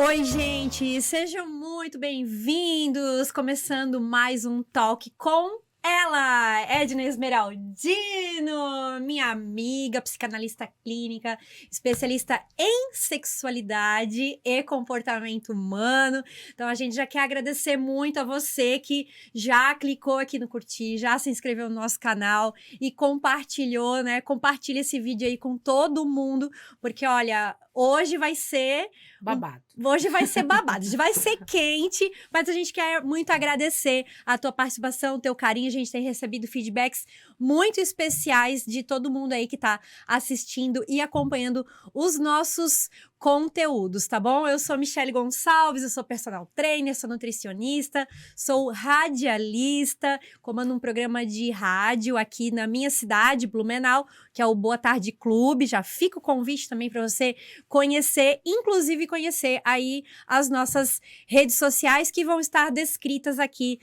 Oi, gente, sejam muito bem-vindos. Começando mais um talk com ela, Edna Esmeraldino, minha amiga, psicanalista clínica, especialista em sexualidade e comportamento humano. Então, a gente já quer agradecer muito a você que já clicou aqui no curtir, já se inscreveu no nosso canal e compartilhou, né? Compartilha esse vídeo aí com todo mundo, porque, olha, hoje vai ser babado. Hoje vai ser babado, hoje vai ser quente, mas a gente quer muito agradecer a tua participação, o teu carinho. A gente tem recebido feedbacks muito especiais de todo mundo aí que tá assistindo e acompanhando os nossos conteúdos, tá bom? Eu sou Michele Gonçalves, eu sou personal trainer, sou nutricionista, sou radialista, comando um programa de rádio aqui na minha cidade, Blumenau, que é o Boa Tarde Clube. Já fica o convite também para você conhecer, inclusive conhecer aí as nossas redes sociais que vão estar descritas aqui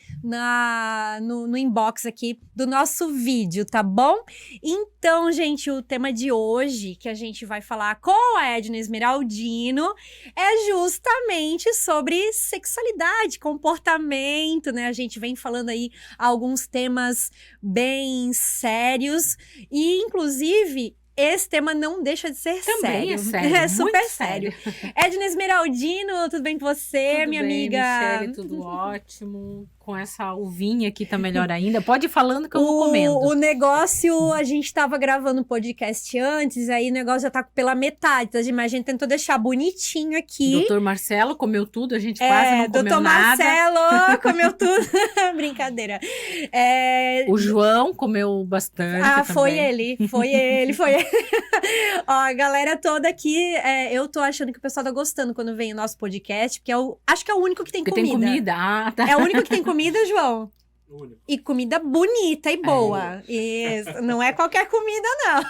no inbox aqui do nosso vídeo, tá bom? Então, gente, o tema de hoje que a gente vai falar com a Edna Esmeraldino é justamente sobre sexualidade, comportamento, né? A gente vem falando aí alguns temas bem sérios e, inclusive, esse tema não deixa de ser Também sério. é sério, É super muito sério. Edna Esmeraldino, tudo bem com você, tudo minha bem, amiga? Michele, tudo ótimo. Com essa uvinha aqui tá melhor ainda. Pode ir falando que eu vou comendo. O negócio, a gente tava gravando um podcast antes, aí o negócio já tá pela metade, tá? Mas a gente tentou deixar bonitinho aqui. Doutor Marcelo comeu tudo, a gente quase não comeu Doutor nada. Marcelo comeu tudo. Brincadeira. O João comeu bastante também. Foi ele. Ó, a galera toda aqui, eu tô achando que o pessoal tá gostando quando vem o nosso podcast, porque acho que é o único que tem Porque comida. tem comida? Ah, tá. É o único que tem comida, João? Único. E comida bonita e boa. Isso, não é qualquer comida, não.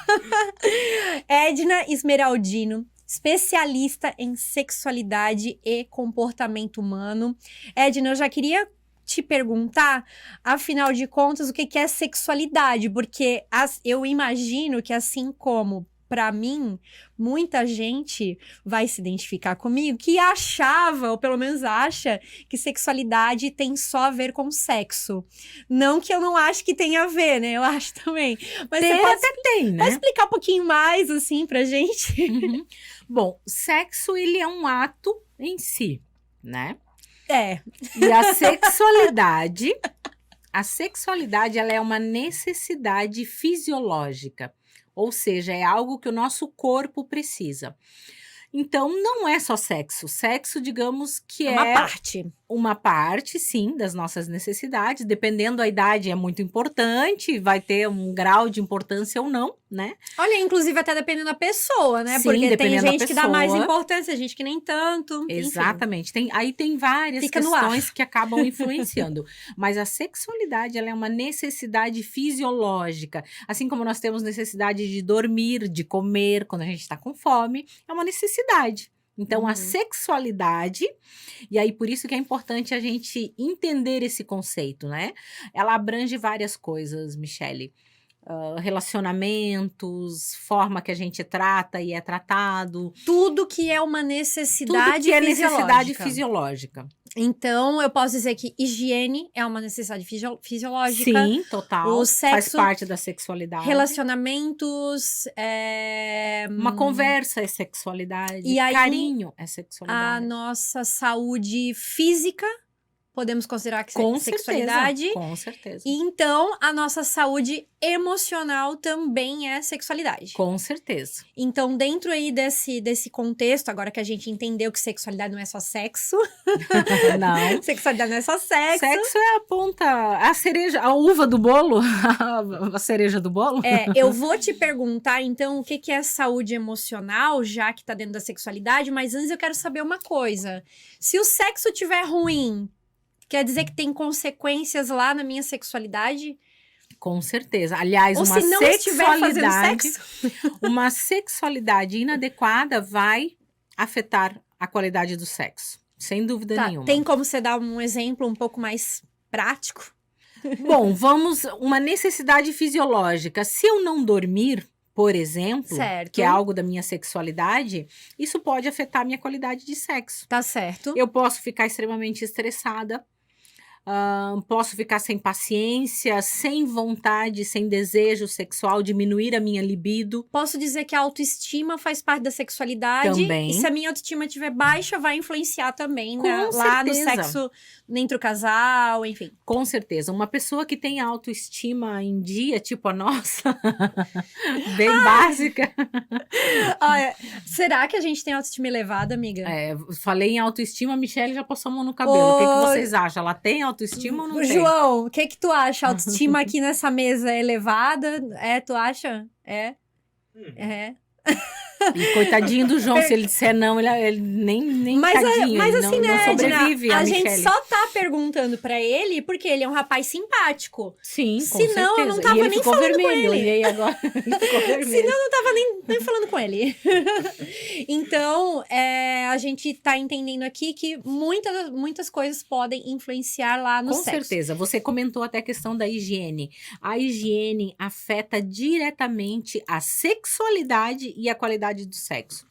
Edna Esmeraldino, especialista em sexualidade e comportamento humano. Edna, eu já queria te perguntar, afinal de contas, o que é sexualidade? Porque eu imagino que, assim como para mim, muita gente vai se identificar comigo que achava, ou pelo menos acha, que sexualidade tem só a ver com sexo. Não que eu não acho que tem a ver, né? Eu acho também. Mas Tem, você pode, até tem, né? pode explicar um pouquinho mais, assim, pra gente? Uhum. Bom, sexo, ele é um ato em si, né? E a sexualidade, ela é uma necessidade fisiológica. Ou seja, é algo que o nosso corpo precisa. Então, não é só sexo. Sexo, digamos que é uma parte, sim, das nossas necessidades. Dependendo da idade, é muito importante. Vai ter um grau de importância ou não, né? Olha, inclusive até dependendo da pessoa, né? Sim, porque tem gente que dá pessoa. mais importância, gente que nem tanto. Exatamente. Aí tem várias questões que acabam influenciando. Mas a sexualidade, ela é uma necessidade fisiológica. Assim como nós temos necessidade de dormir, de comer, quando a gente está com fome, é uma necessidade. Então, a sexualidade, e aí por isso que é importante a gente entender esse conceito, né? Ela abrange várias coisas, Michele. Relacionamentos, forma que a gente trata e é tratado. Tudo que é uma necessidade necessidade fisiológica. Então, eu posso dizer que higiene é uma necessidade fisiológica. Sim, total. O sexo, faz parte da sexualidade. Relacionamentos, uma conversa é sexualidade. E aí, carinho é sexualidade. A nossa saúde física, podemos considerar que é sexualidade. Com certeza. E então, a nossa saúde emocional também é sexualidade. Com certeza. Então, dentro aí desse contexto, agora que a gente entendeu que sexualidade não é só sexo. Não. Sexualidade não é só sexo. Sexo é a ponta, a cereja, a uva do bolo, a cereja do bolo. Eu vou te perguntar, então, o que é saúde emocional, já que tá dentro da sexualidade, mas antes eu quero saber uma coisa. Se o sexo tiver ruim, quer dizer que tem consequências lá na minha sexualidade? Com certeza. Aliás, ou uma se não estiver fazendo sexo? Uma sexualidade inadequada vai afetar a qualidade do sexo. Sem dúvida nenhuma. Tem como você dar um exemplo um pouco mais prático? Bom, uma necessidade fisiológica. Se eu não dormir, por exemplo, Certo. que é algo da minha sexualidade, isso pode afetar a minha qualidade de sexo. Tá certo. Eu posso ficar extremamente estressada, posso ficar sem paciência, sem vontade, sem desejo sexual, diminuir a minha libido. Posso dizer que a autoestima faz parte da sexualidade. Também. E se a minha autoestima estiver baixa, vai influenciar também, Com né? Lá no certeza. sexo entre o casal, enfim. Com certeza. Uma pessoa que tem autoestima em dia, tipo a nossa, bem básica. Olha, será que a gente tem autoestima elevada, amiga? Falei em autoestima, a Michelle já passou a mão no cabelo. O que vocês acham? Ela tem autoestima ou não tem? João, o que tu acha? A autoestima aqui nessa mesa é elevada? Tu acha? É. E coitadinho do João, se ele disser não, ele nem tadinho, mas ele assim, não, né, não sobrevive Edna, a gente Michelle. só tá perguntando pra ele porque ele é um rapaz simpático. Sim, com Senão, certeza. eu não tava e ele nem ficou falando vermelho, com ele. Olhei agora, ele ficou vermelho. Senão eu não tava nem falando com ele. Então, a gente tá entendendo aqui que muitas coisas podem influenciar lá no Com sexo. certeza. Você comentou até a questão da higiene. A higiene afeta diretamente a sexualidade e a qualidade do sexo.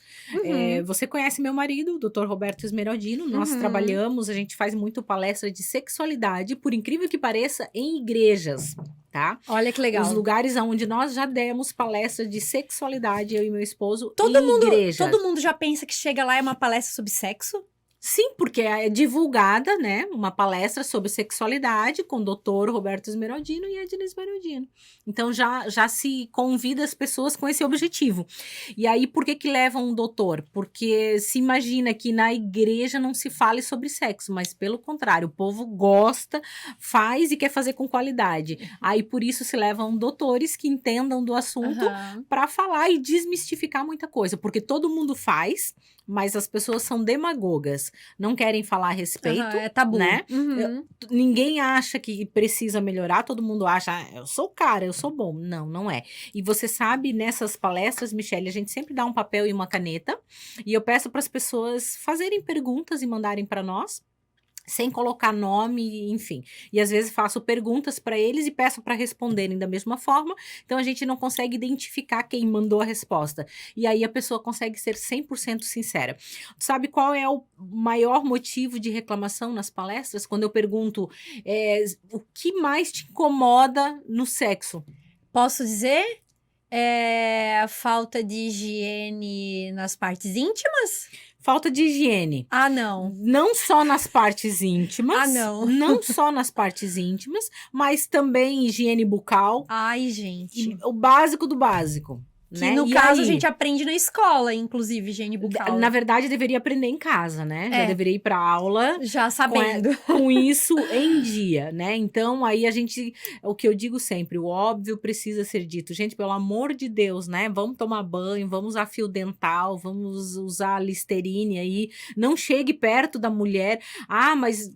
Você conhece meu marido, o Dr. Roberto Esmeraldino. Nós trabalhamos, a gente faz muito palestra de sexualidade, por incrível que pareça, em igrejas. Tá? Olha que legal. Os lugares onde nós já demos palestra de sexualidade, eu e meu esposo, igrejas. Todo mundo já pensa que chega lá é uma palestra sobre sexo? Sim, porque é divulgada, né, uma palestra sobre sexualidade com o Dr. Roberto Esmeraldino e a Edna Esmeraldino. Então, já se convida as pessoas com esse objetivo. E aí, por que levam um doutor? Porque se imagina que na igreja não se fale sobre sexo, mas pelo contrário, o povo gosta, faz e quer fazer com qualidade. Aí, por isso, se levam doutores que entendam do assunto para falar e desmistificar muita coisa. Porque todo mundo faz, mas as pessoas são demagogas. Não querem falar a respeito, é tabu, né? Ninguém acha que precisa melhorar, todo mundo acha, eu sou o cara, eu sou bom. Não, não é. E você sabe, nessas palestras, Michelle, a gente sempre dá um papel e uma caneta, e eu peço para as pessoas fazerem perguntas e mandarem para nós, sem colocar nome, enfim. E às vezes faço perguntas para eles e peço para responderem da mesma forma. Então a gente não consegue identificar quem mandou a resposta. E aí a pessoa consegue ser 100% sincera. Sabe qual é o maior motivo de reclamação nas palestras? Quando eu pergunto o que mais te incomoda no sexo? Posso dizer? A falta de higiene nas partes íntimas? Falta de higiene. Ah, não. Não só nas partes íntimas. Ah, não. Não só nas partes íntimas, mas também higiene bucal. Ai, gente. O básico do básico. Que né? no E caso aí, a gente aprende na escola, inclusive, higiene bucal. na verdade, deveria aprender em casa, né? Já deveria ir pra aula já sabendo. com isso em dia, né? Então, aí o que eu digo sempre, o óbvio precisa ser dito. Gente, pelo amor de Deus, né? Vamos tomar banho, vamos usar fio dental, vamos usar Listerine aí. Não chegue perto da mulher. Ah, mas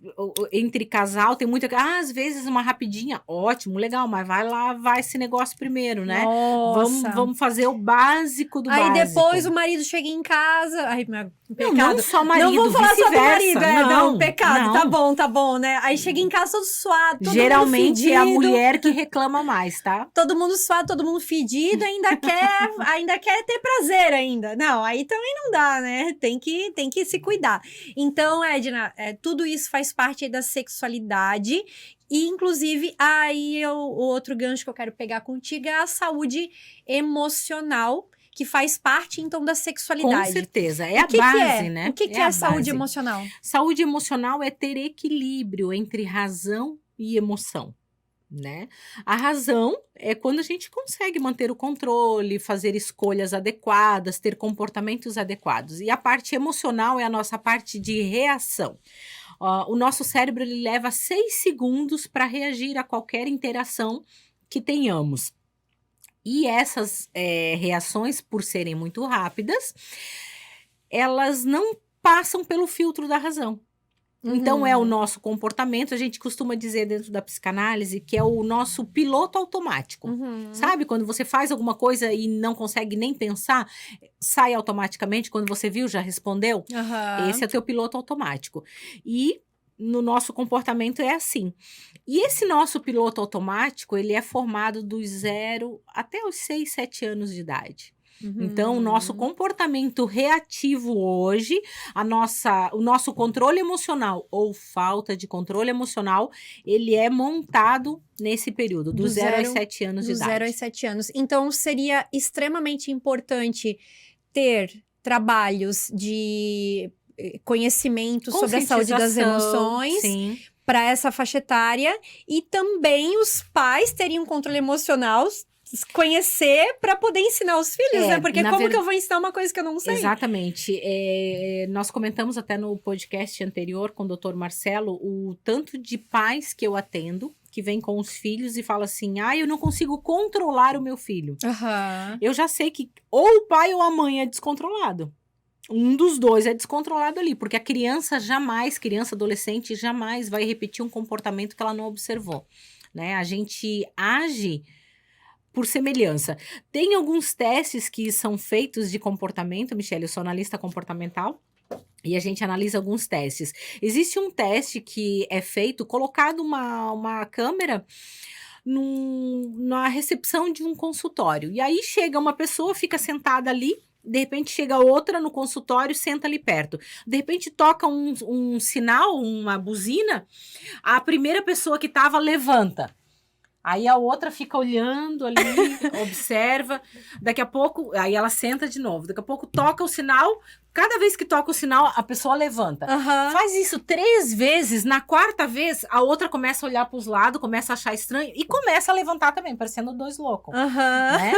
entre casal tem muita... Ah, às vezes uma rapidinha, ótimo, legal, mas vai lavar esse negócio primeiro, né? Nossa. Vamos fazer o básico do aí básico. Aí depois o marido chega em casa... Ai, pecado. Não só marido, não vou falar só do marido, não, pecado, tá bom, né? Aí chega em casa todo suado, todo geralmente mundo fedido. é a mulher que reclama mais, tá? Todo mundo suado, todo mundo fedido, ainda quer ter prazer ainda. Não, aí também não dá, né? Tem que se cuidar. Então, Edna, tudo isso faz parte aí da sexualidade. E, inclusive, aí o outro gancho que eu quero pegar contigo é a saúde emocional, que faz parte, então, da sexualidade. Com certeza, é a base, né? O que é a saúde emocional? Saúde emocional é ter equilíbrio entre razão e emoção, né? A razão é quando a gente consegue manter o controle, fazer escolhas adequadas, ter comportamentos adequados. E a parte emocional é a nossa parte de reação. O nosso cérebro ele leva 6 segundos para reagir a qualquer interação que tenhamos. E essas reações, por serem muito rápidas, elas não passam pelo filtro da razão. Então, é o nosso comportamento, a gente costuma dizer dentro da psicanálise que é o nosso piloto automático. Sabe? Quando você faz alguma coisa e não consegue nem pensar, sai automaticamente, quando você viu, já respondeu. Esse é o teu piloto automático. E no nosso comportamento é assim. E esse nosso piloto automático, ele é formado dos 0 até os 6, 7 anos de idade. Então, o nosso comportamento reativo hoje, o nosso controle emocional ou falta de controle emocional, ele é montado nesse período, do 0 aos 7 anos de idade. Do 0 aos 7 anos. Então, seria extremamente importante ter trabalhos de conhecimento sobre a saúde das emoções para essa faixa etária, e também os pais teriam controle emocional, conhecer para poder ensinar os filhos, né? Porque como que eu vou ensinar uma coisa que eu não sei? Exatamente. Nós comentamos até no podcast anterior com o Dr. Marcelo o tanto de pais que eu atendo que vem com os filhos e fala assim, eu não consigo controlar o meu filho. Eu já sei que ou o pai ou a mãe é descontrolado. Um dos dois é descontrolado ali, porque a criança adolescente jamais vai repetir um comportamento que ela não observou, né? A gente age por semelhança. Tem alguns testes que são feitos de comportamento, Michele, eu sou analista comportamental, e a gente analisa alguns testes. Existe um teste que é feito, colocado uma câmera na recepção de um consultório. E aí chega uma pessoa, fica sentada ali, de repente chega outra no consultório, senta ali perto. De repente toca um sinal, uma buzina, a primeira pessoa que estava levanta. Aí a outra fica olhando ali, observa, daqui a pouco, aí ela senta de novo, daqui a pouco toca o sinal, cada vez que toca o sinal, a pessoa levanta. Faz isso 3 vezes, na 4ª vez, a outra começa a olhar para os lados, começa a achar estranho e começa a levantar também, parecendo 2 loucos, né?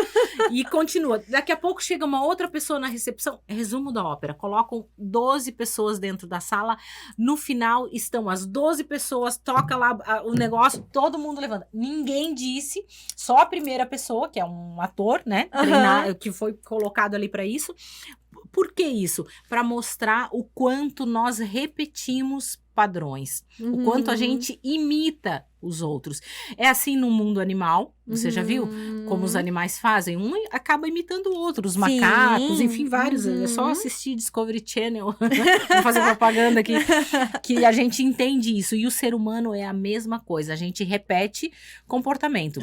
E continua. Daqui a pouco chega uma outra pessoa na recepção, resumo da ópera, colocam 12 pessoas dentro da sala, no final estão as 12 pessoas, toca lá o negócio, todo mundo levanta. Ninguém disse, só a primeira pessoa, que é um ator, né, que foi colocado ali para isso. Por que isso? Para mostrar o quanto nós repetimos padrões, o quanto a gente imita os outros. É assim no mundo animal, você já viu como os animais fazem? Um acaba imitando o outro, os macacos, enfim, vários. É só assistir Discovery Channel, vou fazer propaganda aqui, que a gente entende isso. E o ser humano é a mesma coisa, a gente repete comportamento.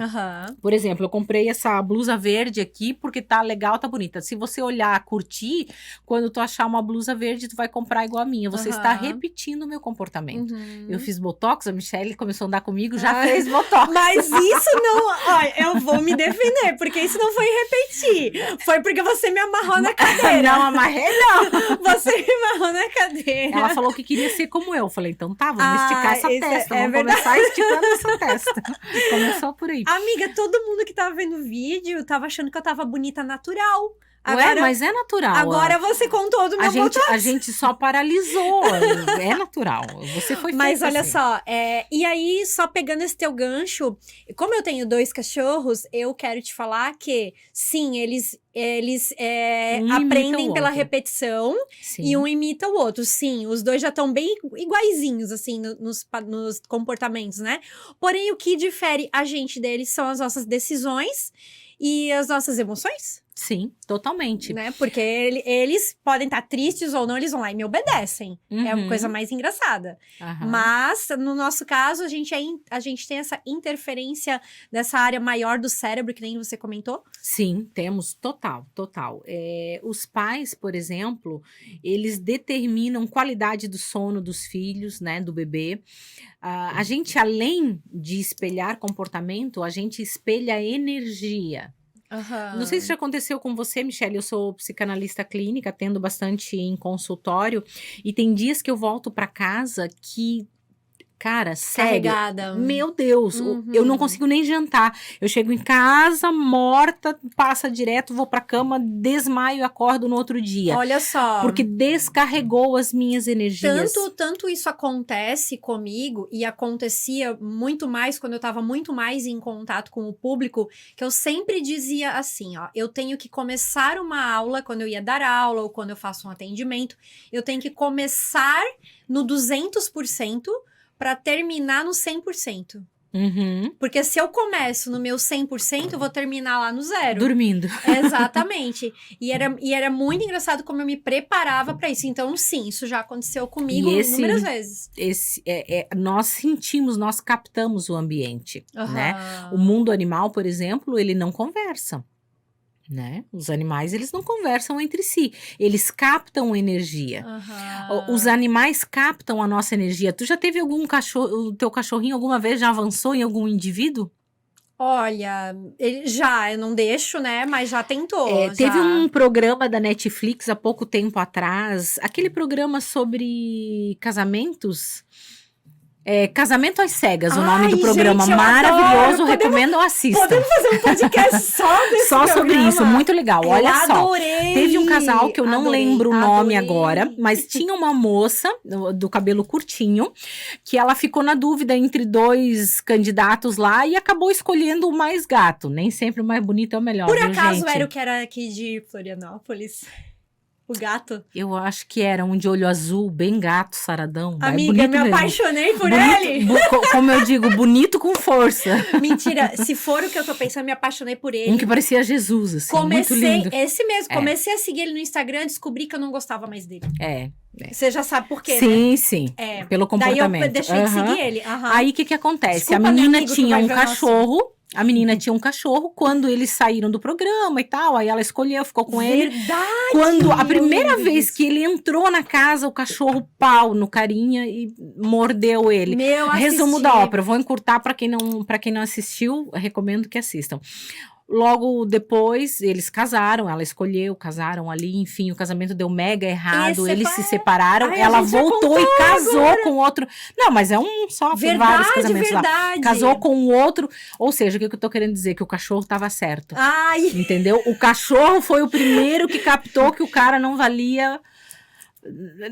Por exemplo, eu comprei essa blusa verde aqui porque tá legal, tá bonita. Se você olhar, curtir, quando tu achar uma blusa verde, tu vai comprar igual a minha. Você está repetindo o meu comportamento. Eu fiz botox, a Michele começou a andar comigo, já fez botox. Mas isso não... Olha, eu vou me defender, porque isso não foi repetir. Foi porque você me amarrou na cadeira. Não, amarrei não. Você me amarrou na cadeira. Ela falou que queria ser como eu. Falei, então tá, vamos esticar essa testa. Vamos começar esticando essa testa. Começou por aí. Amiga, todo mundo que tava vendo o vídeo tava achando que eu tava bonita natural. Agora, mas é natural. Agora você contou do meu botox. A gente só paralisou. É natural. Você foi feita. Mas olha só, e aí, só pegando esse teu gancho, como eu tenho 2 cachorros, eu quero te falar que, sim, eles aprendem pela repetição. E um imita o outro. Sim, os 2 já estão bem iguaizinhos, assim, nos comportamentos, né? Porém, o que difere a gente deles são as nossas decisões e as nossas emoções. Sim, totalmente. Né? Porque eles podem estar tristes ou não, eles vão lá e me obedecem. É uma coisa mais engraçada. Mas, no nosso caso, a gente tem essa interferência dessa área maior do cérebro, que nem você comentou? Sim, temos. Total. Os pais, por exemplo, eles determinam qualidade do sono dos filhos, né, do bebê. A gente, além de espelhar comportamento, a gente espelha energia. Não sei se já aconteceu com você, Michele, eu sou psicanalista clínica, atendo bastante em consultório, e tem dias que eu volto para casa que, cara, sério, carregada. Meu Deus, eu não consigo nem jantar. Eu chego em casa, morta, passa direto, vou pra cama, desmaio e acordo no outro dia. Olha só. Porque descarregou as minhas energias. Tanto isso acontece comigo, e acontecia muito mais quando eu tava muito mais em contato com o público, que eu sempre dizia assim, ó, eu tenho que começar uma aula, quando eu ia dar aula ou quando eu faço um atendimento, eu tenho que começar no 200%, para terminar no 100%. Uhum. Porque se eu começo no meu 100%, eu vou terminar lá no 0. Dormindo. Exatamente. E era muito engraçado como eu me preparava pra isso. Então, sim, isso já aconteceu comigo inúmeras vezes. Nós sentimos, nós captamos o ambiente, né? O Aham. mundo animal, por exemplo, ele não conversa, né? Os animais, eles não conversam entre si. Eles captam energia. Os Aham. animais captam a nossa energia. Tu já teve algum cachorro, o teu cachorrinho alguma vez já avançou em algum indivíduo? Olha, eu não deixo, né? Mas já tentou, Teve já. um programa da Netflix há pouco tempo atrás, aquele programa sobre casamentos. Casamento às Cegas, o nome Ai, do programa. gente, eu Maravilhoso, adoro. recomendo, assistam. Podemos fazer um podcast só desse Só sobre programa? isso, muito legal. Eu Olha só. adorei. Teve um casal que eu não Adorei, lembro o nome adorei. agora, mas tinha uma moça do cabelo curtinho que ela ficou na dúvida entre 2 candidatos lá e acabou escolhendo o mais gato. Nem sempre o mais bonito é o melhor. Por viu, acaso gente? era o que era aqui de Florianópolis? O gato? Eu acho que era um de olho azul, bem gato, saradão. Amiga, bonito me mesmo. apaixonei por Bonito, ele. como eu digo, bonito com força. Mentira, se for o que eu tô pensando, me apaixonei por ele. Um que parecia Jesus, assim, muito lindo. Esse mesmo, comecei a seguir ele no Instagram, descobri que eu não gostava mais dele. Você já sabe por quê, sim, né? Sim, É. pelo comportamento. Daí eu deixei de seguir ele. Aí, o que acontece? Desculpa, a meu menina amigo, tu tinha vai um ver o nosso- cachorro. A menina tinha um cachorro, quando eles saíram do programa e tal, aí ela escolheu, ficou com ele. Verdade! Quando a primeira lembro vez disso. que ele entrou na casa, o cachorro pau no carinha e mordeu ele. Meu, Resumo assisti. da ópera, vou encurtar para quem não assistiu, recomendo que assistam. Logo depois, eles casaram, ela escolheu, casaram ali, enfim, o casamento deu mega errado, eles se separaram, Ai, a ela gente já voltou e contou casou agora. com outro. Não, mas é um só, tem vários casamentos lá. Verdade. Casou com o outro, ou seja, o que eu tô querendo dizer? Que o cachorro tava certo. Ai, Entendeu? O cachorro foi o primeiro que captou que o cara não valia.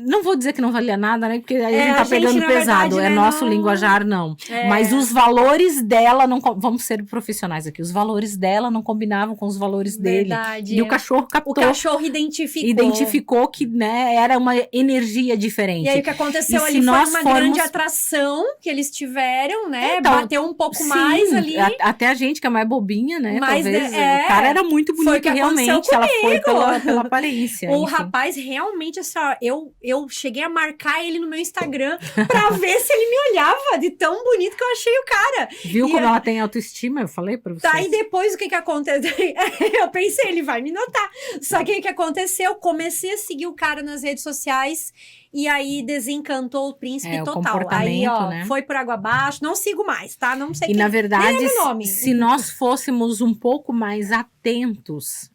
Não vou dizer que não valia nada, né? Porque aí a gente tá pegando pesado. Verdade, É né? nosso Não. linguajar, não. É. Mas os valores dela não. Vamos ser profissionais aqui. Os valores dela não combinavam com os valores Verdade. dele. E o cachorro captou. O cachorro identificou. Identificou que, né, era uma energia diferente. E aí o que aconteceu E ali se foi nós uma formos- grande atração que eles tiveram, né? Então, Bateu um pouco sim, mais ali. Até a gente que é mais bobinha, né? Mas, talvez. né, O cara era muito foi o bonito, que aconteceu realmente. Ela foi comigo. pela aparência. O enfim. rapaz realmente, assim, ó, eu cheguei a marcar ele no meu Instagram pra ver se ele me olhava de tão bonito que eu achei o cara. Viu E como ela tem autoestima? Eu falei pra você. Daí depois o que aconteceu? Eu pensei, ele vai me notar. Só que o que aconteceu? Comecei a seguir o cara nas redes sociais e aí desencantou o príncipe O total. Aí, ó, comportamento, né? foi por água abaixo. Não sigo mais, tá? Não sei E na verdade, nem é meu nome. se nós fôssemos um pouco mais atentas,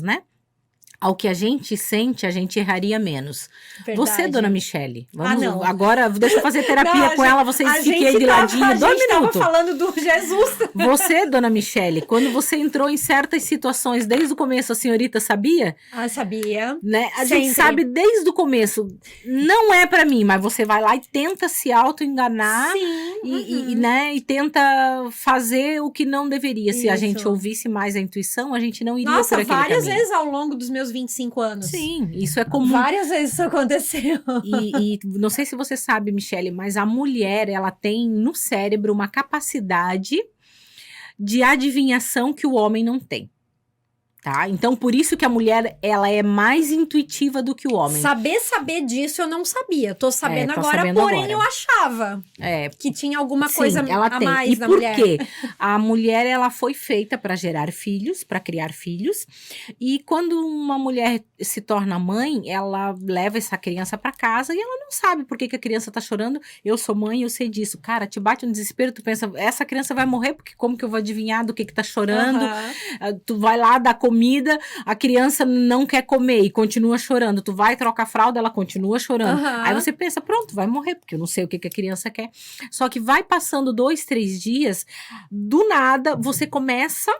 né? Ao que a gente sente, a gente erraria menos. Verdade. Você, dona Michele, vamos não. agora, deixa eu fazer terapia Não, com ela, vocês fiquem aí de ladinho, A 2 gente tava minutos. falando do Jesus. Você, dona Michele, quando você entrou em certas situações, desde o começo, a senhorita sabia? Ah, sabia. Né? A Sempre. gente sabe desde o começo, não é pra mim, mas você vai lá e tenta se auto-enganar. Sim. E, né, e tenta fazer o que não deveria. Se a Isso. gente ouvisse mais a intuição, a gente não iria Nossa, por aquele várias caminho. vezes ao longo dos meus 25 anos. Sim, isso é comum. Várias vezes isso aconteceu. E não sei se você sabe, Michele, mas a mulher, ela tem no cérebro uma capacidade de adivinhação que o homem não tem. Tá? Então, por isso que a mulher, ela é mais intuitiva do que o homem. Saber disso eu não sabia. Tô sabendo tô agora, sabendo porém agora. eu achava que tinha alguma coisa ela a tem. mais E na por mulher. quê? A mulher, ela foi feita para gerar filhos, para criar filhos. E quando uma mulher se torna mãe, ela leva essa criança para casa e ela não sabe por que a criança tá chorando. Eu sou mãe, eu sei disso. Cara, te bate um desespero, tu pensa, essa criança vai morrer, porque como que eu vou adivinhar do que tá chorando? Aham. Tu vai lá dar comida, a criança não quer comer e continua chorando. Tu vai trocar a fralda, ela continua chorando. Aham. Aí você pensa, pronto, vai morrer, porque eu não sei o que a criança quer. Só que vai passando 2, 3 dias, do nada, você começa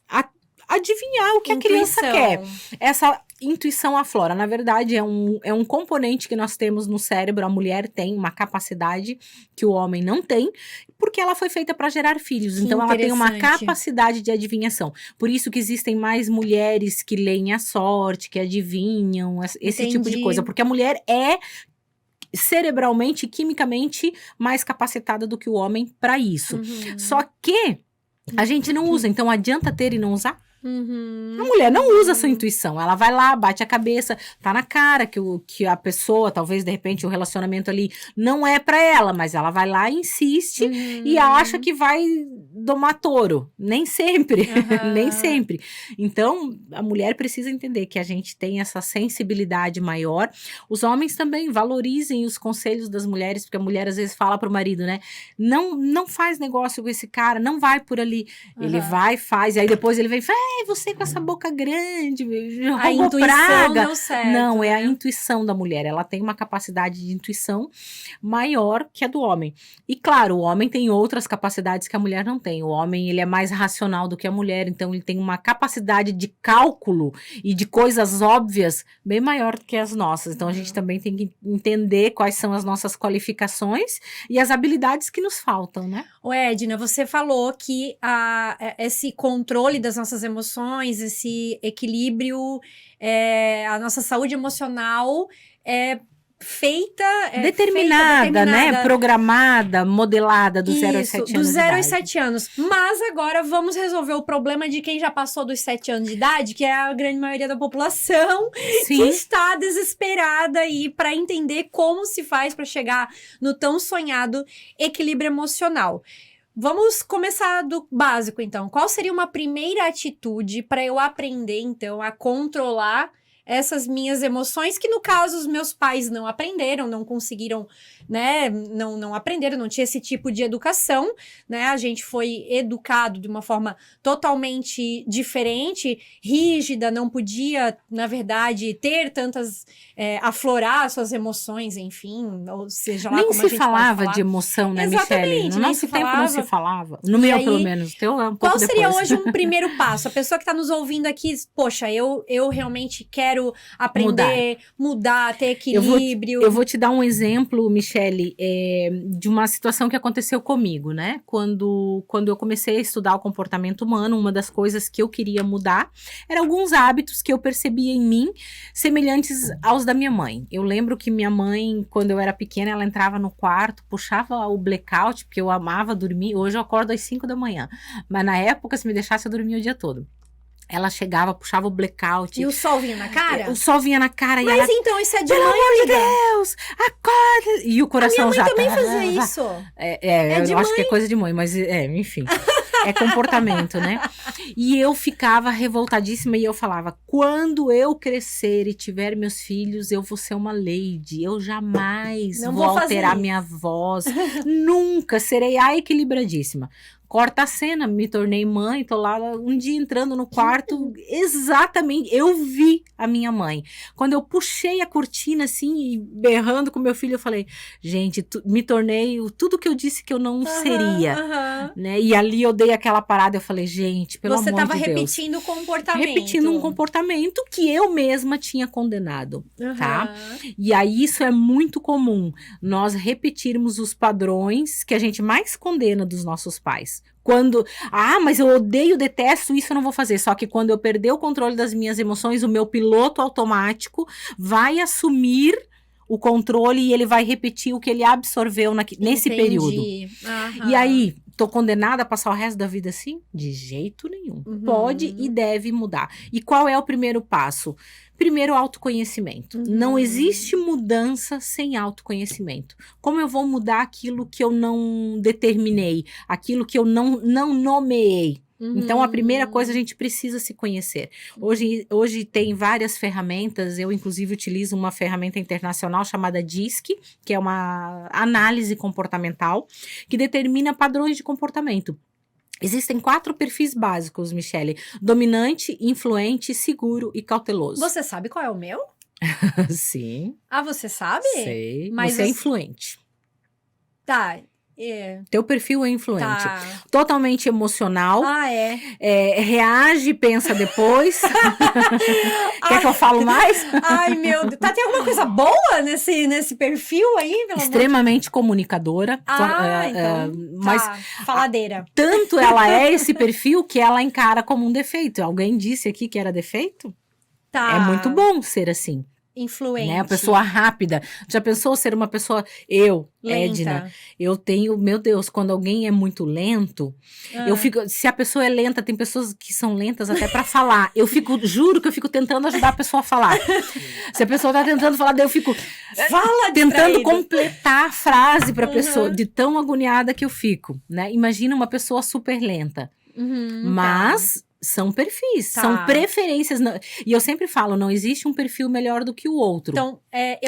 a adivinhar o que a criança quer. Essa intuição aflora. Na verdade, é um componente que nós temos no cérebro. A mulher tem uma capacidade que o homem não tem, porque ela foi feita para gerar filhos. Que então, ela tem uma interessante. capacidade de adivinhação. Por isso que existem mais mulheres que leem a sorte, que adivinham, esse tipo de Entendi. coisa. Porque a mulher cerebralmente e quimicamente mais capacitada do que o homem para isso. Só que a gente não usa, então adianta ter e não usar? A mulher não usa a sua intuição, ela vai lá, bate a cabeça, tá na cara que a pessoa, talvez de repente o relacionamento ali não é pra ela, mas ela vai lá, insiste e acha que vai domar touro, nem sempre, nem sempre. Então a mulher precisa entender que a gente tem essa sensibilidade maior. Os homens também valorizem os conselhos das mulheres, porque a mulher às vezes fala pro marido, né, não faz negócio com esse cara, não vai por ali, ele vai, faz, e aí depois ele vem e fala, você com essa boca grande, a intuição praga. Deu certo, não, é a intuição da mulher, ela tem uma capacidade de intuição maior que a do homem. E claro, o homem tem outras capacidades que a mulher não tem. O homem, ele é mais racional do que a mulher, então ele tem uma capacidade de cálculo e de coisas óbvias bem maior do que as nossas. Então a gente também tem que entender quais são as nossas qualificações e as habilidades que nos faltam, né? Ô Edna, você falou que esse controle das nossas emoções, esse equilíbrio, a nossa saúde emocional é feita... determinada, né? Programada, modelada do 0 aos 7 anos. Do 0 aos 7 anos. Mas agora vamos resolver o problema de quem já passou dos 7 anos de idade, que é a grande maioria da população, que está desesperada aí para entender como se faz para chegar no tão sonhado equilíbrio emocional. Vamos começar do básico, então. Qual seria uma primeira atitude para eu aprender, então, a controlar essas minhas emoções, que no caso os meus pais não aprenderam, não conseguiram, né, não aprenderam, não tinha esse tipo de educação, né, a gente foi educado de uma forma totalmente diferente, rígida, não podia, na verdade, ter tantas, aflorar suas emoções, enfim, ou seja lá nem como a gente pode falar. Nem se falava de emoção, né, Michele? No nosso tempo não se falava, no meu pelo menos, teu é um pouco depois. Qual seria hoje um primeiro passo? A pessoa que está nos ouvindo aqui, poxa, eu realmente quero aprender, mudar, ter equilíbrio. Eu vou te dar um exemplo, Michele, de uma situação que aconteceu comigo, né? Quando eu comecei a estudar o comportamento humano, uma das coisas que eu queria mudar eram alguns hábitos que eu percebia em mim, semelhantes aos da minha mãe. Eu lembro que minha mãe, quando eu era pequena, ela entrava no quarto, puxava o blackout, porque eu amava dormir. Hoje eu acordo às 5 da manhã, mas na época, se me deixasse, eu dormia o dia todo. Ela chegava, puxava o blackout. E o sol vinha na cara? O sol vinha na cara. Mas e ela, então isso é de pelo mãe, amor de amiga. Deus, acorda! E o coração a minha já... mãe também fazia isso. Eu acho que é coisa de mãe, mas enfim. É comportamento, né? E eu ficava revoltadíssima e eu falava, quando eu crescer e tiver meus filhos, eu vou ser uma lady. Eu jamais vou alterar minha voz. Nunca serei a equilibradíssima. Corta a cena, me tornei mãe, tô lá um dia entrando no quarto, exatamente, eu vi a minha mãe. Quando eu puxei a cortina assim, e berrando com meu filho, eu falei, gente, me tornei tudo que eu disse que eu não seria, né? E ali eu dei aquela parada, eu falei, gente, pelo amor de Deus. Você tava repetindo o comportamento. Repetindo um comportamento que eu mesma tinha condenado, tá? E aí isso é muito comum, nós repetirmos os padrões que a gente mais condena dos nossos pais. Quando, mas eu odeio, detesto isso, eu não vou fazer. Só que quando eu perder o controle das minhas emoções, o meu piloto automático vai assumir o controle e ele vai repetir o que ele absorveu nesse período. E aí, tô condenada a passar o resto da vida assim? De jeito nenhum. Pode e deve mudar. E qual é o primeiro passo? Primeiro, autoconhecimento. Não existe mudança sem autoconhecimento. Como eu vou mudar aquilo que eu não determinei? Aquilo que eu não nomeei? Então, a primeira coisa, a gente precisa se conhecer. Hoje tem várias ferramentas, eu inclusive utilizo uma ferramenta internacional chamada DISC, que é uma análise comportamental, que determina padrões de comportamento. Existem 4 perfis básicos, Michele: dominante, influente, seguro e cauteloso. Você sabe qual é o meu? Sim. Você sabe? Sei, mas você é influente. Tá. Teu perfil é influente. Totalmente emocional. Reage, pensa depois. Quer que eu falo mais? Ai, meu Deus. Tem alguma coisa boa nesse perfil aí? Extremamente comunicadora. Mas faladeira. Tanto ela é esse perfil que ela encara como um defeito. Alguém disse aqui que era defeito? É muito bom ser assim. Influente. Né? A pessoa rápida. Já pensou ser uma pessoa... Edna, eu tenho... Meu Deus, quando alguém é muito lento, eu fico... Se a pessoa é lenta, tem pessoas que são lentas até pra falar. Juro que eu fico tentando ajudar a pessoa a falar. Se a pessoa tá tentando falar, daí eu fico... tentando completar a frase pra pessoa, de tão agoniada que eu fico, né? Imagina uma pessoa super lenta. Mas... São perfis, são preferências. E eu sempre falo, não existe um perfil melhor do que o outro. Então,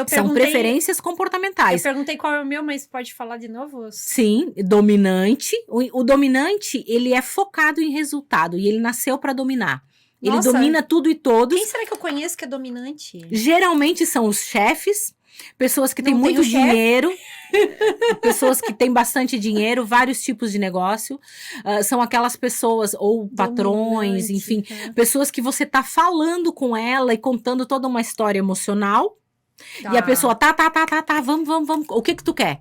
são preferências comportamentais. Eu perguntei qual é o meu, mas pode falar de novo? Sim, dominante. O dominante, ele é focado em resultado e ele nasceu para dominar. Ele domina tudo e todos. Quem será que eu conheço que é dominante? Geralmente são os chefes, pessoas que têm muito dinheiro. Pessoas que têm bastante dinheiro, vários tipos de negócio, são aquelas pessoas, ou patrões, enfim, pessoas que você tá falando com ela e contando toda uma história emocional, e a pessoa, vamos, o que tu quer?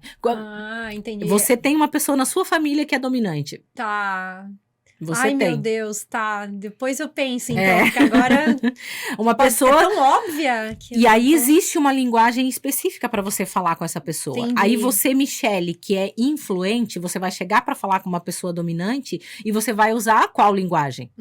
Entendi. Você tem uma pessoa na sua família que é dominante. Meu Deus, depois eu penso, então, porque agora uma pessoa é tão óbvia. E aí existe uma linguagem específica para você falar com essa pessoa. Entendi. Aí você, Michele, que é influente, você vai chegar para falar com uma pessoa dominante e você vai usar qual linguagem?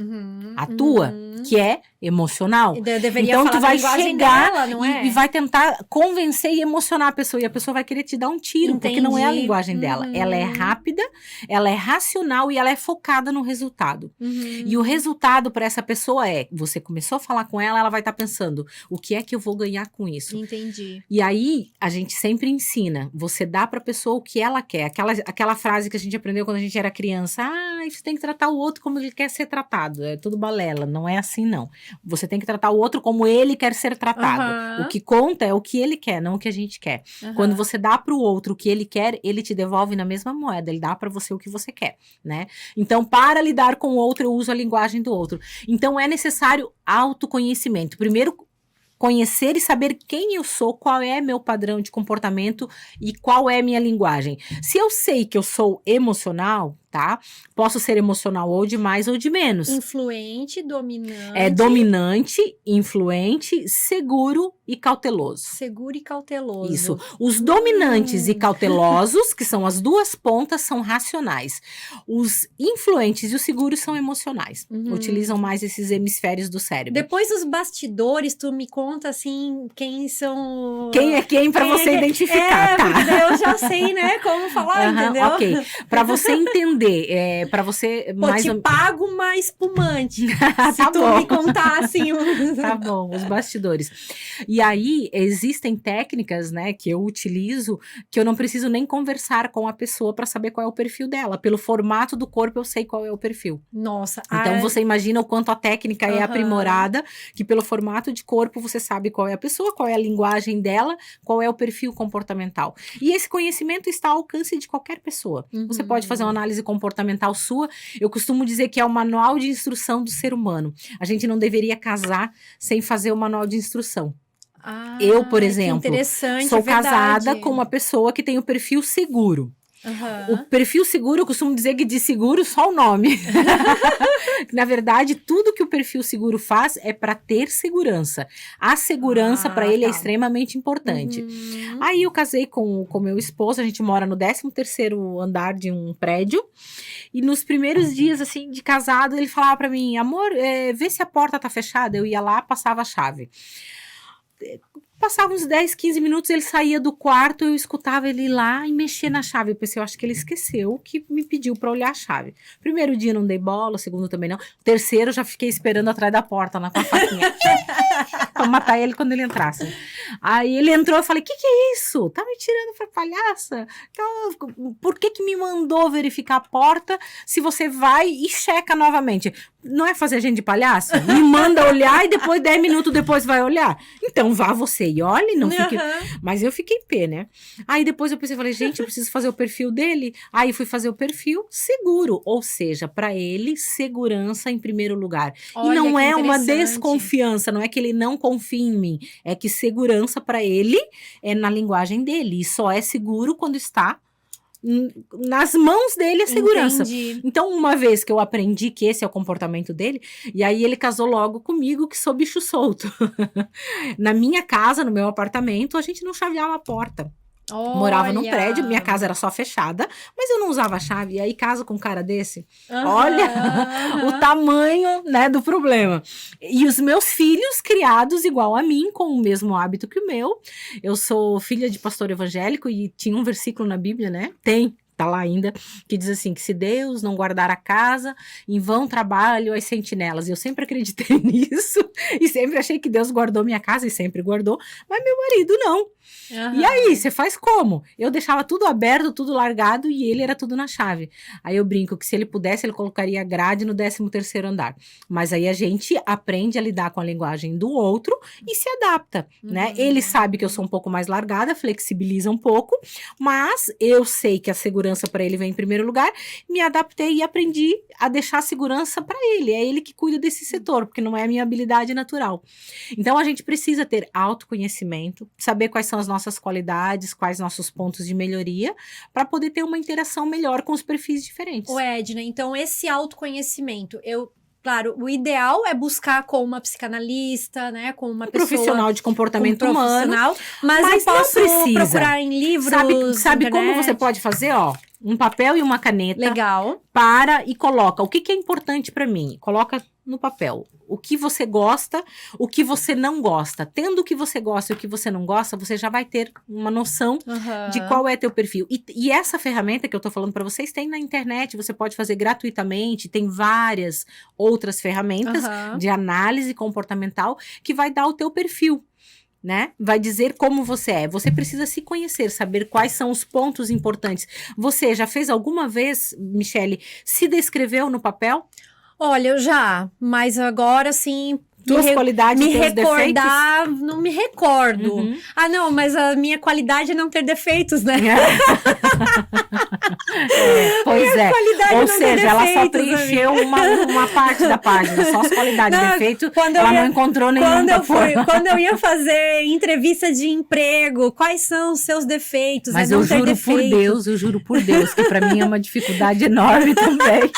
A tua, que é emocional. Eu deveria então falar tu vai chegar dela, não é? e vai tentar convencer e emocionar a pessoa, e a pessoa vai querer te dar um tiro, porque não é a linguagem dela. Ela é rápida, ela é racional e ela é focada no resultado. E o resultado para essa pessoa você começou a falar com ela, ela vai estar pensando, o que é que eu vou ganhar com isso? Entendi. E aí, a gente sempre ensina, você dá pra pessoa o que ela quer. Aquela frase que a gente aprendeu quando a gente era criança, você tem que tratar o outro como ele quer ser tratado. É tudo balela, não é assim não. Você tem que tratar o outro como ele quer ser tratado. O que conta é o que ele quer, não o que a gente quer. Quando você dá pro outro o que ele quer, ele te devolve na mesma moeda, ele dá pra você o que você quer, né? Então, para lidar com o outro, eu uso a linguagem do outro. Então, é necessário autoconhecimento. Primeiro, conhecer e saber quem eu sou, qual é meu padrão de comportamento e qual é minha linguagem. Se eu sei que eu sou emocional, tá? Posso ser emocional ou de mais ou de menos. Influente, dominante. É dominante, influente, seguro e cauteloso. Seguro e cauteloso. Isso. Os dominantes e cautelosos, que são as duas pontas, são racionais. Os influentes e os seguros são emocionais. Utilizam mais esses hemisférios do cérebro. Depois dos bastidores, tu me conta, assim, quem são... Quem é quem pra você identificar, tá? Porque daí eu já sei, né, como falar, entendeu? Ok. Pra você entender, pra você... pago uma espumante. Se tu me contar, assim... Tá bom, os bastidores. E aí, existem técnicas, né, que eu utilizo, que eu não preciso nem conversar com a pessoa pra saber qual é o perfil dela. Pelo formato do corpo, eu sei qual é o perfil. Nossa. Então, você imagina o quanto a técnica é aprimorada, que pelo formato de corpo, você sabe qual é a pessoa, qual é a linguagem dela, qual é o perfil comportamental. E esse conhecimento está ao alcance de qualquer pessoa. Você pode fazer uma análise comportamental sua. Eu costumo dizer que é o manual de instrução do ser humano. A gente não deveria casar sem fazer o manual de instrução. Eu, por exemplo, sou casada com uma pessoa que tem o perfil seguro. O perfil seguro, eu costumo dizer que de seguro só o nome. Na verdade, tudo que o perfil seguro faz é para ter segurança. A segurança para ele é extremamente importante. Aí eu casei com meu esposo, a gente mora no 13º andar de um prédio. E nos primeiros dias, assim, de casado, ele falava para mim, amor, vê se a porta tá fechada. Eu ia lá, passava a chave. Passava uns 10, 15 minutos, ele saía do quarto, eu escutava ele ir lá e mexer na chave. Eu pensei, eu acho que ele esqueceu que me pediu pra olhar a chave. Primeiro dia não dei bola, segundo também não. Terceiro já fiquei esperando atrás da porta, com a faquinha. Pra matar ele quando ele entrasse. Aí ele entrou, eu falei, que é isso? Tá me tirando pra palhaça? Então, por que me mandou verificar a porta se você vai e checa novamente? Não é fazer gente de palhaço? Me manda olhar e depois 10 minutos depois vai olhar. Então vá você e olhe, não fique... Mas eu fiquei pé, né? Aí depois eu pensei, falei, gente, eu preciso fazer o perfil dele. Aí fui fazer o perfil seguro, ou seja, para ele, segurança em primeiro lugar. Olha, e não é uma desconfiança, não é que ele não confia em mim, é que segurança para ele é na linguagem dele, e só é seguro quando está nas mãos dele a segurança. Entendi. Então, uma vez que eu aprendi que esse é o comportamento dele, e aí ele casou logo comigo, que sou bicho solto. Na minha casa, no meu apartamento, a gente não chaveava a porta. Morava num prédio, minha casa era só fechada, mas eu não usava chave. E aí casa com um cara desse, olha o tamanho, né, do problema. E os meus filhos criados igual a mim, com o mesmo hábito que o meu. Eu sou filha de pastor evangélico e tinha um versículo na Bíblia, né? Tá lá ainda, que diz assim, que se Deus não guardar a casa, em vão trabalham as sentinelas. Eu sempre acreditei nisso, e sempre achei que Deus guardou minha casa, e sempre guardou, mas meu marido não. E aí, você faz como? Eu deixava tudo aberto, tudo largado, e ele era tudo na chave. Aí eu brinco que se ele pudesse, ele colocaria grade no 13º andar. Mas aí a gente aprende a lidar com a linguagem do outro e se adapta, né? Ele sabe que eu sou um pouco mais largada, flexibiliza um pouco, mas eu sei que a segurança para ele vem em primeiro lugar, me adaptei e aprendi a deixar a segurança para ele. É ele que cuida desse setor, porque não é a minha habilidade natural. Então a gente precisa ter autoconhecimento, saber quais são as nossas qualidades, quais nossos pontos de melhoria, para poder ter uma interação melhor com os perfis diferentes. Ô, Edna, então esse autoconhecimento, claro, o ideal é buscar com uma psicanalista, né, com uma pessoa... profissional de comportamento humano. Mas eu posso procurar em livros, Sabe como você pode fazer, ó? Um papel e uma caneta. Legal. Para e coloca. O que é importante para mim? Coloca no papel. O que você gosta, o que você não gosta. Tendo o que você gosta e o que você não gosta, você já vai ter uma noção de qual é teu perfil. E essa ferramenta que eu tô falando para vocês tem na internet, você pode fazer gratuitamente, tem várias outras ferramentas de análise comportamental que vai dar o teu perfil. Né? Vai dizer como você é. Você precisa se conhecer, saber quais são os pontos importantes. Você já fez alguma vez, Michele, se descreveu no papel? Olha, eu já, mas agora sim... Tuas qualidades e teus defeitos? Não me recordo. Ah, não, mas a minha qualidade é não ter defeitos, né? Pois é. Ou seja, ela só preencheu uma parte da página, só as qualidades e defeitos, ela não encontrou nenhum. Quando eu ia fazer entrevista de emprego, quais são os seus defeitos? Mas eu juro por Deus, que pra mim é uma dificuldade enorme também.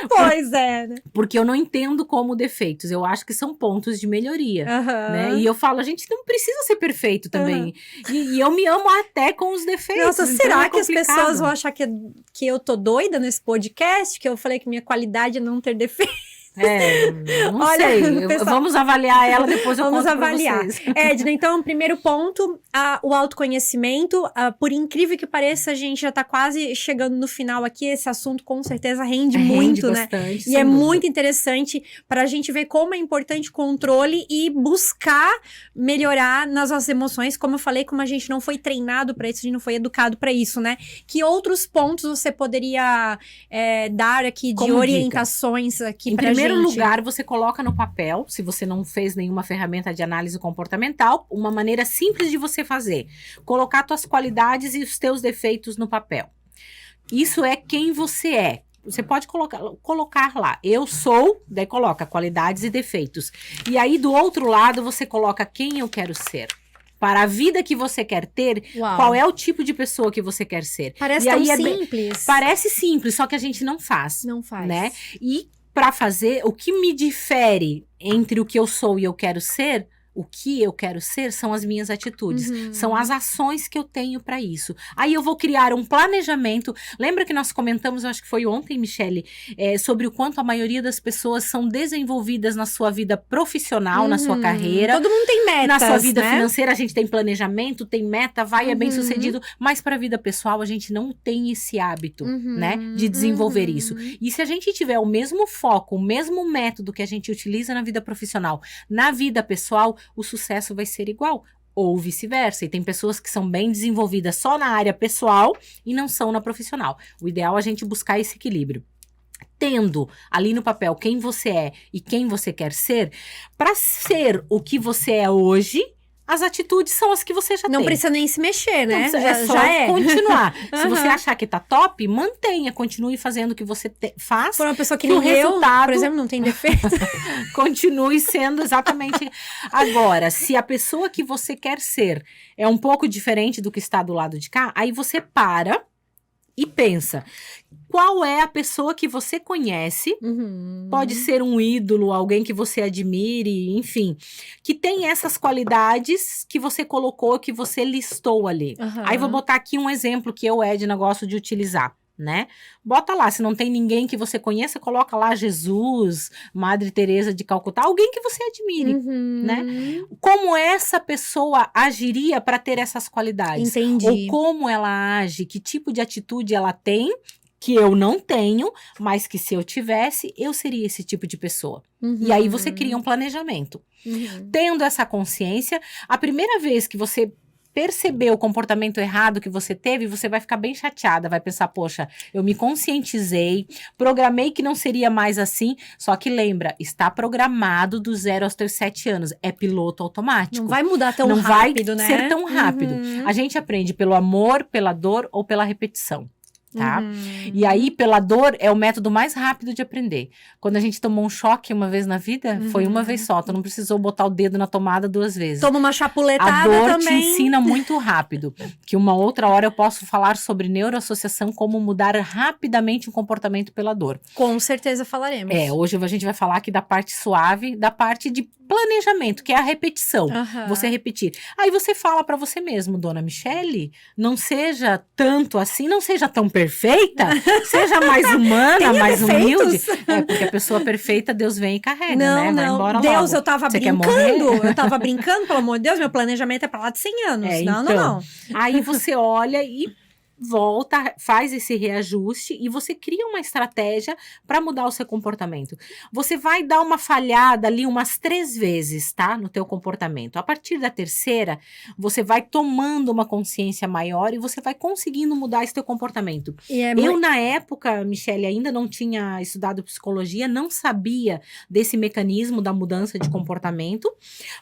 Pois é. Porque eu não entendo como defeitos, eu acho que são pontos de melhoria, né? E eu falo, a gente não precisa ser perfeito também. E eu me amo até com os defeitos. Nossa, então será que as pessoas vão achar que eu tô doida nesse podcast? Que eu falei que minha qualidade é não ter defeito? Não sei. Vamos avaliar ela, depois eu conto pra vocês. Edna, então, primeiro ponto, o autoconhecimento. Por incrível que pareça, a gente já tá quase chegando no final aqui. Esse assunto, com certeza, rende muito, né? Bastante, e é muito interessante para a gente ver como é importante controle e buscar melhorar nas nossas emoções. Como eu falei, como a gente não foi treinado para isso, a gente não foi educado para isso, né? Que outros pontos você poderia dar aqui de como orientações dica. Aqui pra gente? Em primeiro lugar, você coloca no papel, se você não fez nenhuma ferramenta de análise comportamental, uma maneira simples de você fazer. Colocar tuas qualidades e os teus defeitos no papel. Isso é quem você é. Você pode colocar lá, eu sou, daí coloca qualidades e defeitos. E aí, do outro lado, você coloca quem eu quero ser. Para a vida que você quer ter, qual é o tipo de pessoa que você quer ser. Parece tão simples. Parece simples, só que a gente não faz. Não faz. Né? E para fazer, o que me difere entre o que eu sou e eu quero ser, o que eu quero ser são as minhas atitudes, são as ações que eu tenho para isso. Aí eu vou criar um planejamento. Lembra que nós comentamos, eu acho que foi ontem, Michele, sobre o quanto a maioria das pessoas são desenvolvidas na sua vida profissional, na sua carreira. Todo mundo tem metas, na sua vida né? financeira, a gente tem planejamento, tem meta, é bem sucedido, mas para a vida pessoal a gente não tem esse hábito, né, de desenvolver isso. E se a gente tiver o mesmo foco, o mesmo método que a gente utiliza na vida profissional, na vida pessoal, o sucesso vai ser igual, ou vice-versa. E tem pessoas que são bem desenvolvidas só na área pessoal e não são na profissional. O ideal é a gente buscar esse equilíbrio. Tendo ali no papel quem você é e quem você quer ser, para ser o que você é hoje, as atitudes são as que você já tem. Não precisa nem se mexer, né? Não, é só continuar. Se você achar que tá top, mantenha, continue fazendo o que você faz. Por uma pessoa que o resultado, por exemplo, não tem defeito. Continue sendo exatamente. Agora, se a pessoa que você quer ser é um pouco diferente do que está do lado de cá, aí você para e pensa, qual é a pessoa que você conhece, pode ser um ídolo, alguém que você admire, enfim, que tem essas qualidades que você colocou, que você listou ali. Aí vou botar aqui um exemplo que eu, Edna, gosto de utilizar. Né? Bota lá, se não tem ninguém que você conheça, coloca lá Jesus, Madre Teresa de Calcutá, alguém que você admire, né? Como essa pessoa agiria para ter essas qualidades? Entendi. Ou como ela age, que tipo de atitude ela tem, que eu não tenho, mas que se eu tivesse, eu seria esse tipo de pessoa. E aí você cria um planejamento. Tendo essa consciência, a primeira vez que você perceber o comportamento errado que você teve, você vai ficar bem chateada, vai pensar, poxa, eu me conscientizei, programei que não seria mais assim, só que lembra, está programado do 0 aos teus 7 anos, é piloto automático. Não vai mudar tão não rápido, vai né? ser tão rápido. A gente aprende pelo amor, pela dor ou pela repetição. Tá? E aí, pela dor, é o método mais rápido de aprender. Quando a gente tomou um choque uma vez na vida, foi uma vez só. Tu não precisou botar o dedo na tomada 2 vezes. Toma uma chapuletada também. A dor também. te ensina muito rápido. Que uma outra hora eu posso falar sobre neuroassociação, como mudar rapidamente um comportamento pela dor. Com certeza falaremos. Hoje a gente vai falar aqui da parte suave, da parte de planejamento, que é a repetição. Você repetir. Aí você fala pra você mesmo, dona Michele, não seja tanto assim, não seja tão perfeita, seja mais humana, mais humilde. Porque a pessoa perfeita, Deus vem e carrega, né? Vai embora Deus, logo. eu tava Você brincando. Eu tava brincando, pelo amor de Deus, meu planejamento é pra lá de 100 anos. Não. Aí você olha e volta, faz esse reajuste e você cria uma estratégia para mudar o seu comportamento. Você vai dar uma falhada ali umas 3 vezes, tá? No teu comportamento. A partir da 3ª, você vai tomando uma consciência maior e você vai conseguindo mudar esse teu comportamento. Eu, na época, Michele, ainda não tinha estudado psicologia, não sabia desse mecanismo da mudança de comportamento,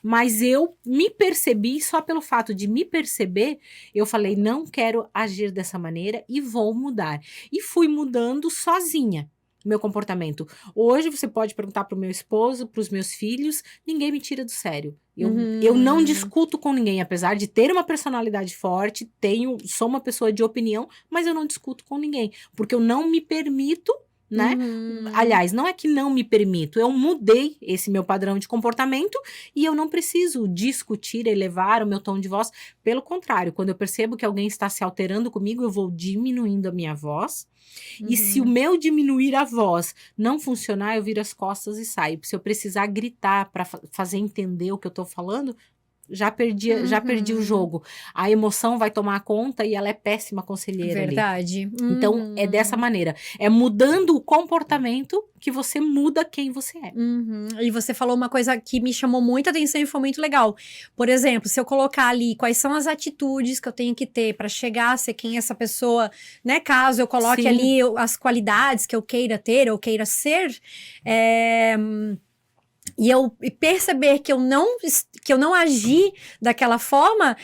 mas eu me percebi, só pelo fato de me perceber, eu falei, não quero agir dessa maneira e vou mudar. E fui mudando sozinha meu comportamento. Hoje você pode perguntar pro meu esposo, pros meus filhos, ninguém me tira do sério. Eu não discuto com ninguém, apesar de ter uma personalidade forte, sou uma pessoa de opinião, mas eu não discuto com ninguém, porque eu não me permito, né? Aliás, não é que não me permito, eu mudei esse meu padrão de comportamento e eu não preciso discutir, elevar o meu tom de voz. Pelo contrário, quando eu percebo que alguém está se alterando comigo, eu vou diminuindo a minha voz. E se o meu diminuir a voz não funcionar, eu viro as costas e saio. Se eu precisar gritar para fazer entender o que eu tô falando, já perdi o jogo. A emoção vai tomar conta e ela é péssima conselheira. Verdade. Então, é dessa maneira. É mudando o comportamento que você muda quem você é. E você falou uma coisa que me chamou muita atenção e foi muito legal. Por exemplo, se eu colocar ali quais são as atitudes que eu tenho que ter para chegar a ser quem essa pessoa, né? Caso eu coloque ali as qualidades que eu queira ter ou queira ser, e eu perceber que eu não agi daquela forma,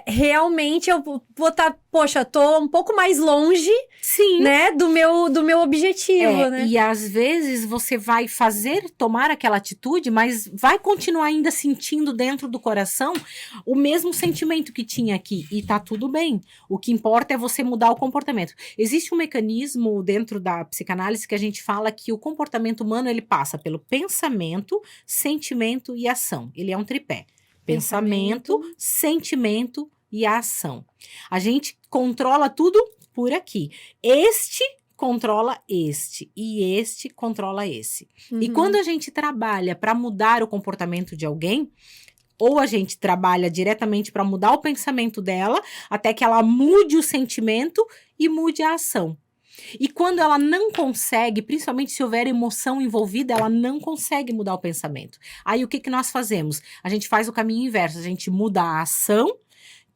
realmente eu vou estar, poxa, tô um pouco mais longe, né, do meu objetivo, né? E às vezes você vai tomar aquela atitude, mas vai continuar ainda sentindo dentro do coração o mesmo sentimento que tinha aqui, e tá tudo bem. O que importa é você mudar o comportamento. Existe um mecanismo dentro da psicanálise que a gente fala que o comportamento humano, ele passa pelo pensamento, sentimento e ação. Ele é um tripé. Pensamento, sentimento e a ação. A gente controla tudo por aqui. Este controla este e este controla esse. E quando a gente trabalha para mudar o comportamento de alguém, ou a gente trabalha diretamente para mudar o pensamento dela, até que ela mude o sentimento e mude a ação. E quando ela não consegue, principalmente se houver emoção envolvida, ela não consegue mudar o pensamento. Aí o que nós fazemos? A gente faz o caminho inverso, a gente muda a ação,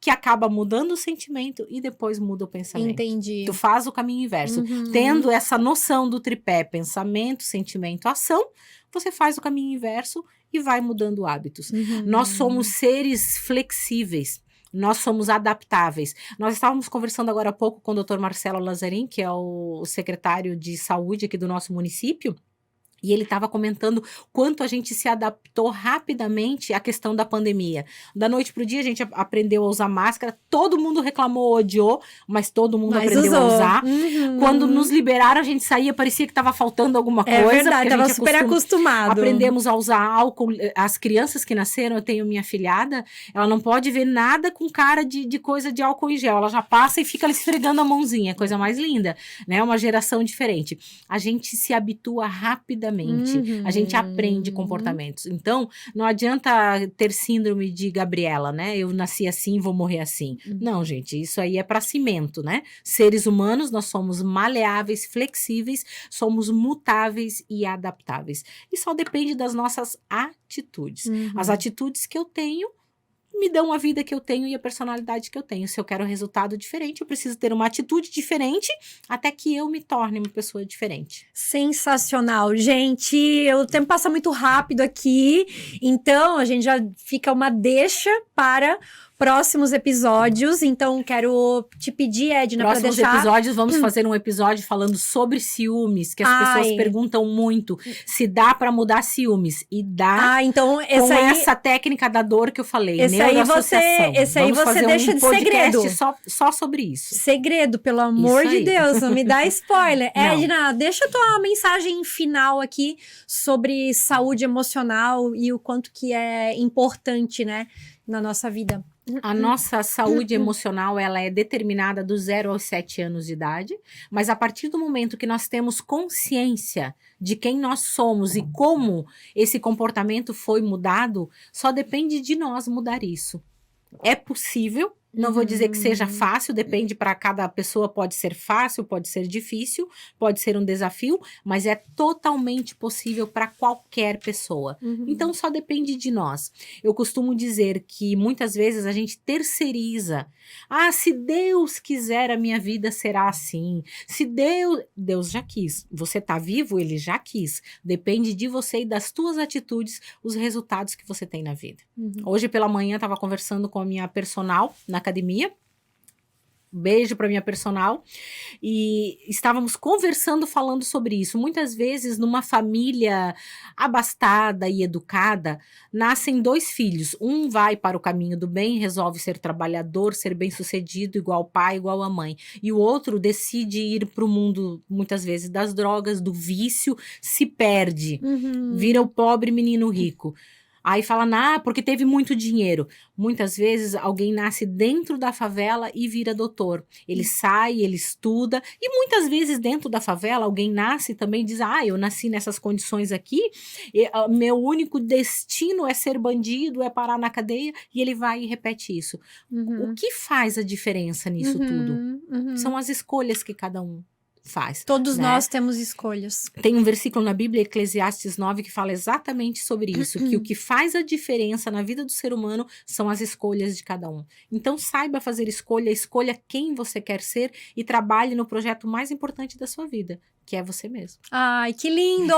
que acaba mudando o sentimento e depois muda o pensamento. Entendi. Tu faz o caminho inverso. Tendo essa noção do tripé, pensamento, sentimento, ação, você faz o caminho inverso e vai mudando hábitos. Nós somos seres flexíveis. Nós somos adaptáveis. Nós estávamos conversando agora há pouco com o Dr. Marcelo Lazzarin, que é o secretário de saúde aqui do nosso município, E ele estava comentando quanto a gente se adaptou rapidamente à questão da pandemia. Da noite pro dia, a gente aprendeu a usar máscara. Todo mundo reclamou, odiou, mas todo mundo aprendeu a usar. Quando nos liberaram, a gente saía, parecia que estava faltando alguma coisa. É verdade, estava super acostumado. Aprendemos a usar álcool. As crianças que nasceram, eu tenho minha filhada, ela não pode ver nada com cara de coisa de álcool em gel. Ela já passa e fica ali esfregando a mãozinha. Coisa mais linda, né? Uma geração diferente. A gente se habitua rapidamente. A gente aprende comportamentos. Então, não adianta ter síndrome de Gabriela, né? Eu nasci assim, vou morrer assim. Não, gente, isso aí é para cimento, né? Seres humanos, nós somos maleáveis, flexíveis, somos mutáveis e adaptáveis. E só depende das nossas atitudes. As atitudes que eu tenho me dão a vida que eu tenho e a personalidade que eu tenho. Se eu quero um resultado diferente, eu preciso ter uma atitude diferente até que eu me torne uma pessoa diferente. Sensacional, gente. O tempo passa muito rápido aqui, então a gente já fica uma deixa para próximos episódios. Então, quero te pedir, Edna, para deixar... Próximos episódios, vamos fazer um episódio falando sobre ciúmes, que as pessoas perguntam muito se dá para mudar ciúmes. E dá, então, com essa técnica da dor que eu falei, esse aí você deixa de segredo. Só sobre isso. Segredo, pelo amor de Deus, não me dá spoiler. Edna, deixa a tua mensagem final aqui sobre saúde emocional e o quanto que é importante, né, na nossa vida. A nossa saúde emocional, ela é determinada do 0 aos 7 anos de idade, mas a partir do momento que nós temos consciência de quem nós somos e como esse comportamento foi mudado, só depende de nós mudar isso. É possível, não vou dizer que seja fácil, depende, para cada pessoa pode ser fácil, pode ser difícil, pode ser um desafio, mas é totalmente possível para qualquer pessoa. Então só depende de nós. Eu costumo dizer que muitas vezes a gente terceiriza. Se Deus quiser, a minha vida será assim. Se Deus já quis. Você tá vivo, ele já quis. Depende de você e das tuas atitudes, os resultados que você tem na vida. Hoje pela manhã eu estava conversando com a minha personal na academia, beijo para minha personal, e estávamos conversando, falando sobre isso. Muitas vezes, numa família abastada e educada, nascem 2 filhos. Um vai para o caminho do bem, resolve ser trabalhador, ser bem-sucedido, igual o pai, igual a mãe. E o outro decide ir para o mundo, muitas vezes, das drogas, do vício, se perde, vira o pobre menino rico. Aí fala, porque teve muito dinheiro. Muitas vezes alguém nasce dentro da favela e vira doutor. Ele sai, ele estuda. E muitas vezes dentro da favela alguém nasce e também diz, eu nasci nessas condições aqui. Meu único destino é ser bandido, é parar na cadeia. E ele vai e repete isso. O que faz a diferença nisso tudo? São as escolhas que cada um faz. Todos nós temos escolhas. Tem um versículo na Bíblia, Eclesiastes 9, que fala exatamente sobre isso, que o que faz a diferença na vida do ser humano são as escolhas de cada um. Então saiba fazer escolha quem você quer ser e trabalhe no projeto mais importante da sua vida, que é você mesmo. Ai, que lindo!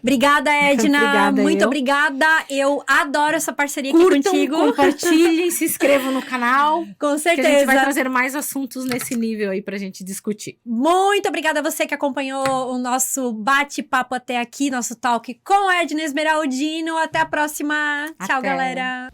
Obrigada, Edna. Muito obrigada. Eu adoro essa parceria aqui contigo. Compartilhem, se inscrevam no canal. Com certeza. Que a gente vai trazer mais assuntos nesse nível aí pra gente discutir. Muito obrigada a você que acompanhou o nosso bate-papo até aqui, nosso talk com Edna Esmeraldino. Até a próxima. Tchau, galera.